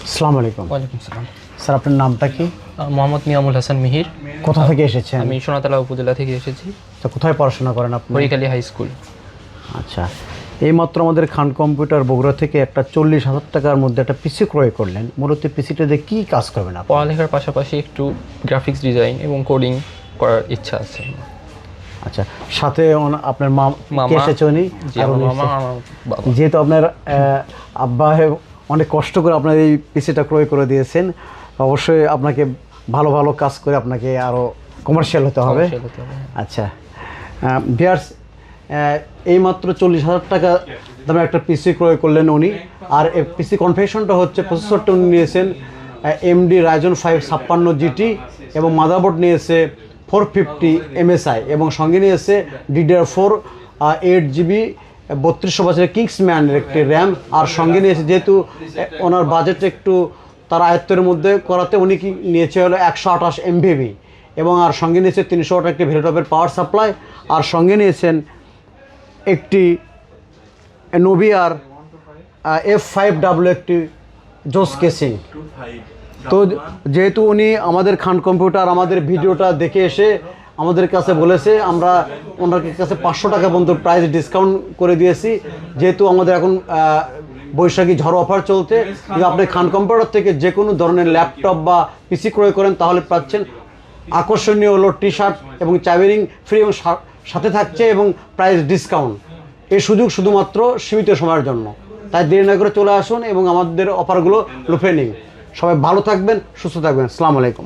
আসসালামু আলাইকুম। ওয়ালাইকুম সালাম। স্যার আপনার নামটা কি? মোহাম্মদ নিয়ামুল হাসান মিহির। কোথা থেকে এসেছেন? আমি সোনাতলা উপজেলা থেকে এসেছি। তো কোথায় পড়াশোনা করেন আপনি? Harikhali high school. আচ্ছা, এইমাত্র আমাদের খান কম্পিউটার বগুড়া থেকে একটা 40,000 টাকার মধ্যে একটা পিসি ক্রয় করলেন। মূলত পিসিটা দিয়ে কী কাজ করবেন আপনি? পড়ালেখার পাশাপাশি একটু গ্রাফিক্স ডিজাইন এবং কোডিং করার ইচ্ছা আছে। আচ্ছা, সাথে আপনার মামা কে এসেছে উনি? জি, আমার মামা, আমার বাবা। যেহেতু আপনার আব্বা অনেক কষ্ট করে আপনার এই পিসিটা ক্রয় করে দিয়েছেন, অবশ্যই আপনাকে ভালো ভালো কাজ করে আপনাকে আরও কমার্শিয়াল হতে হবে। আচ্ছা ভিউয়ার্স, এইমাত্র 40,000 টাকা দামে একটা পিসি ক্রয় করলেন উনি। আর এই পিসি কনফিগারেশনটা হচ্ছে, প্রসেসরটা উনি নিয়েছেন AMD Ryzen 5 56 GT এবং মাদারবোর্ড নিয়েছে 450 MSI এবং সঙ্গে নিয়েছে DDR4 8GB 3200 কিংসম্যানের একটি র্যাম। আর সঙ্গে নিয়েছে, যেহেতু ওনার বাজেট একটু তার আয়ত্তের মধ্যে করাতে, উনি কি নিয়েছে হলো 128 MVB এবং আর সঙ্গে নিয়েছে 300 ওয়াট একটি ভেরিটপের পাওয়ার সাপ্লাই। আর সঙ্গে নিয়েছেন একটি নোভিয়ার F5W একটি জোস কেসিং। তো যেহেতু উনি আমাদের খান কম্পিউটার আমাদের ভিডিওটা দেখে এসে আমাদের কাছে বলেছে, আমরা ওনার কাছে 500 টাকা পর্যন্ত প্রাইস ডিসকাউন্ট করে দিয়েছি। যেহেতু আমাদের এখন বৈশাখী ঝড় অফার চলতে, যদি আপনি খান কম্পিউটার থেকে যে কোনো ধরনের ল্যাপটপ বা পিসি ক্রয় করেন তাহলে পাচ্ছেন আকর্ষণীয় হলো টি-শার্ট এবং চাবিরিং ফ্রি এবং সাথে থাকছে এবং প্রাইস ডিসকাউন্ট। এই সুযোগ শুধুমাত্র সীমিত সময়ের জন্য, তাই দেরি না করে চলে আসুন এবং আমাদের অফারগুলো লুফে নিন। সবাই ভালো থাকবেন, সুস্থ থাকবেন। আসসালামু আলাইকুম।